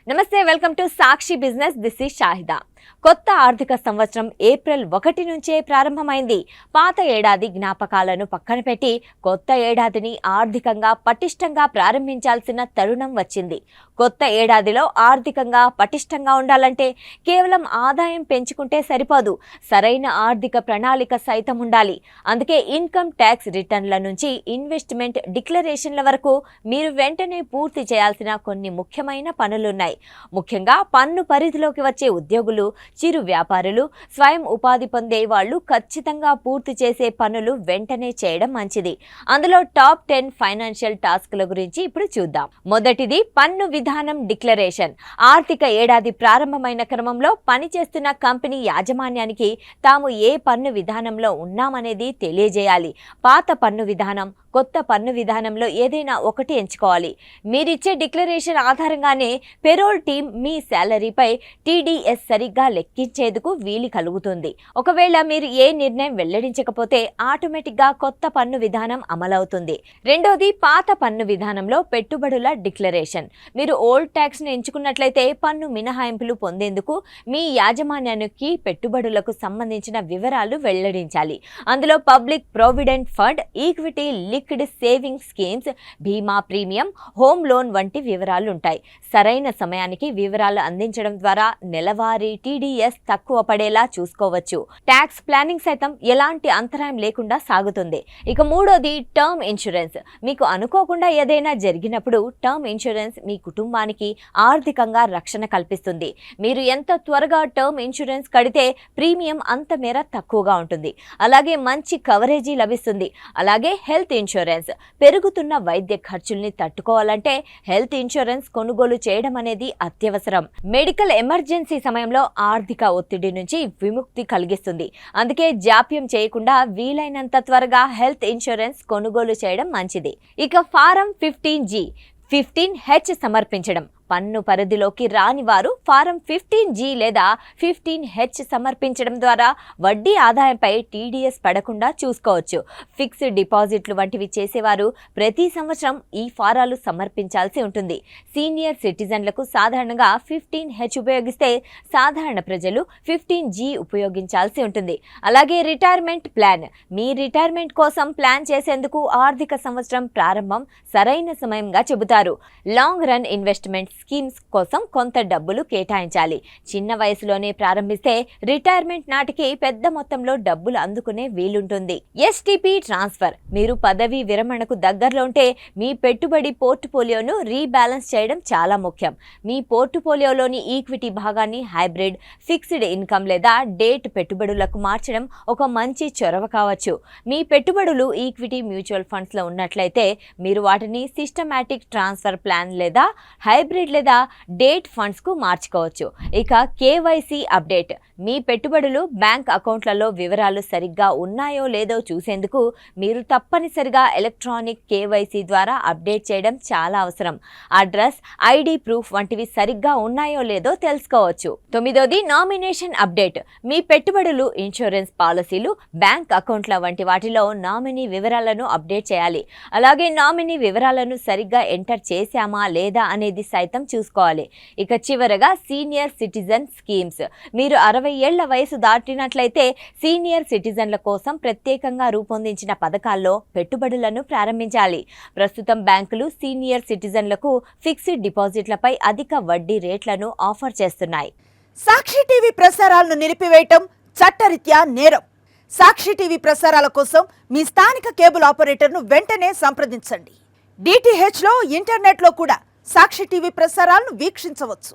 నమస్తే, welcome to Sakshi business. This is Shahida. కొత్త ఆర్థిక సంవత్సరం ఏప్రిల్ 1 నుంచే ప్రారంభమైంది. పాత ఏడాది జ్ఞాపకాలను పక్కన పెట్టి కొత్త ఏడాదిని ఆర్థికంగా పటిష్టంగా ప్రారంభించాల్సిన తరుణం వచ్చింది. కొత్త ఏడాదిలో ఆర్థికంగా పటిష్టంగా ఉండాలంటే కేవలం ఆదాయం పెంచుకుంటే సరిపోదు, సరైన ఆర్థిక ప్రణాళిక సైతం ఉండాలి. అందుకే ఇన్కమ్ ట్యాక్స్ రిటర్న్ల నుంచి ఇన్వెస్ట్మెంట్ డిక్లరేషన్ల వరకు మీరు వెంటనే పూర్తి చేయాల్సిన కొన్ని ముఖ్యమైన పనులున్నాయి. ముఖ్యంగా పన్ను పరిధిలోకి వచ్చే ఉద్యోగులు, చిరు వ్యాపారులు, స్వయం ఉపాధి పొందే వాళ్ళు ఖచ్చితంగా పూర్తి చేసే పనులు వెంటనే చేయడం మంచిది. అందులో టాప్ 10 ఫైనాన్షియల్ టాస్క్ల గురించి ఇప్పుడు చూద్దాం. మొదటిది పన్ను విధానం డిక్లరేషన్. ఆర్థిక ఏడాది ప్రారంభమైన క్రమంలో పనిచేస్తున్న కంపెనీ యాజమాన్యానికి తాము ఏ పన్ను విధానంలో ఉన్నామనేది తెలియజేయాలి. పాత పన్ను విధానం, కొత్త పన్ను విధానంలో ఏదైనా ఒకటి ఎంచుకోవాలి. మీరిచ్చే డిక్లరేషన్ ఆధారంగానే పెరోల్ టీం మీ శాలరీపై టీడీఎస్ సరిగ్గా లెక్కించేందుకు వీలు కలుగుతుంది. ఒకవేళ మీరు ఏ నిర్ణయం వెల్లడించకపోతే ఆటోమేటిక్గా కొత్త పన్ను విధానం అమలవుతుంది. రెండోది పాత పన్ను విధానంలో పెట్టుబడుల డిక్లరేషన్. మీరు ఓల్డ్ ట్యాక్స్ను ఎంచుకున్నట్లయితే పన్ను మినహాయింపులు పొందేందుకు మీ యాజమాన్యానికి పెట్టుబడులకు సంబంధించిన వివరాలు వెల్లడించాలి. అందులో public provident fund, equity, liquid saving schemes, బీమా ప్రీమియం, హోమ్ లోన్ వంటి వివరాలు ఉంటాయి. సరైన సమయానికి వివరాలు అందించడం ద్వారా నెలవారీ టీడీఎస్ తక్కువ పడేలా చూసుకోవచ్చు. ట్యాక్స్ ప్లానింగ్ సైతం ఎలాంటి అంతరాయం లేకుండా సాగుతుంది. ఇక మూడోది టర్మ్ ఇన్సూరెన్స్. మీకు అనుకోకుండా ఏదైనా జరిగినప్పుడు టర్మ్ ఇన్సూరెన్స్ మీ కుటుంబానికి ఆర్థికంగా రక్షణ కల్పిస్తుంది. మీరు ఎంత త్వరగా టర్మ్ ఇన్సూరెన్స్ కడితే ప్రీమియం అంత మేర తక్కువగా ఉంటుంది. అలాగే మంచి కవరేజీ లభిస్తుంది. అలాగే హెల్త్ ఇన్సూరెన్స్. పెరుగుతున్న వైద్య ఖర్చుల్ని తట్టుకోవాలంటే హెల్త్ ఇన్సూరెన్స్ కొనుగోలు చేయడం అనేది అత్యవసరం. మెడికల్ ఎమర్జెన్సీ సమయంలో ఆర్థిక ఒత్తిడి నుంచి విముక్తి కలిగిస్తుంది. అందుకే జాప్యం చేయకుండా వీలైనంత త్వరగా హెల్త్ ఇన్సూరెన్స్ కొనుగోలు చేయడం మంచిది. ఇక ఫారం 15G, 15H సమర్పించడం. పన్ను పరిధిలోకి రాని వారు ఫారం 15G లేదా 15H సమర్పించడం ద్వారా వడ్డీ ఆదాయంపై టీడీఎస్ పడకుండా చూసుకోవచ్చు. ఫిక్స్డ్ డిపాజిట్లు వంటివి చేసేవారు ప్రతి సంవత్సరం ఈ ఫారాలు సమర్పించాల్సి ఉంటుంది. సీనియర్ సిటిజన్లకు సాధారణంగా 15H ఉపయోగిస్తే సాధారణ ప్రజలు 15G ఉపయోగించాల్సి ఉంటుంది. అలాగే రిటైర్మెంట్ ప్లాన్. మీ రిటైర్మెంట్ కోసం ప్లాన్ చేసేందుకు ఆర్థిక సంవత్సరం ప్రారంభం సరైన సమయంగా చెబుతారు. లాంగ్ రన్ ఇన్వెస్ట్మెంట్ స్కీమ్స్ కోసం కొంత డబ్బులు కేటాయించాలి. చిన్న వయసులోనే ప్రారంభిస్తే రిటైర్మెంట్ నాటికి పెద్ద మొత్తంలో డబ్బులు అందుకునే వీలుంటుంది. STP transfer. మీరు పదవీ విరమణకు దగ్గరలో ఉంటే మీ పెట్టుబడి పోర్ట్ఫోలియోను రీబ్యాలెన్స్ చేయడం చాలా ముఖ్యం. మీ పోర్ట్ఫోలియోలోని ఈక్విటీ భాగాన్ని హైబ్రిడ్, ఫిక్స్డ్ ఇన్కమ్ లేదా డేట్ పెట్టుబడులకు మార్చడం ఒక మంచి చొరవ కావచ్చు. మీ పెట్టుబడులు ఈక్విటీ మ్యూచువల్ ఫండ్స్లో ఉన్నట్లయితే మీరు వాటిని సిస్టమాటిక్ ట్రాన్స్ఫర్ ప్లాన్ లేదా హైబ్రిడ్ లేదా డేట్ ఫండ్స్ కు మార్చుకోవచ్చు. ఇక కేవైసీ అప్డేట్. మీ పెట్టుబడులు బ్యాంక్ అకౌంట్లలో వివరాలు సరిగ్గా ఉన్నాయో లేదో చూసేందుకు మీరు తప్పనిసరిగా ఎలక్ట్రానిక్ కేవైసీ ద్వారా అప్డేట్ చేయడం చాలా అవసరం. అడ్రస్, ఐడి ప్రూఫ్ వంటివి సరిగ్గా ఉన్నాయో లేదో తెలుసుకోవచ్చు. 9ది నామినేషన్ అప్డేట్. మీ పెట్టుబడులు, ఇన్సూరెన్స్ పాలసీలు, బ్యాంక్ అకౌంట్ల వంటి వాటిలో నామినీ వివరాలను అప్డేట్ చేయాలి. అలాగే నామినీ వివరాలను సరిగ్గా ఎంటర్ చేశామా లేదా అనేది సైతం చూసుకోవాలి. ఇక చివరగా సీనియర్ సిటిజన్ స్కీమ్స్. మీరు 60 ఏళ్ల వయసు దాటినట్లయితే సీనియర్ సిటిజన్ల కోసం ప్రత్యేకంగా రూపొందించిన పథకాల్లో పెట్టుబడులను ప్రారంభించాలి. ప్రస్తుతం బ్యాంకులు సీనియర్ సిటిజన్లకు ఫిక్స్డ్ డిపాజిట్లపై అధిక వడ్డీ రేట్లను ఆఫర్ చేస్తున్నాయి. సాక్షి టీవీ ప్రసారాలను నిలిపివేయటం చట్టరీత్యా నేరం. సాక్షి టీవీ ప్రసారాల కోసం మీ స్థానిక కేబుల్ ఆపరేటర్ను వెంటనే సంప్రదించండి. DTHలో, ఇంటర్నెట్లో కూడా సాక్షి టీవీ ప్రసారాలను వీక్షించవచ్చు.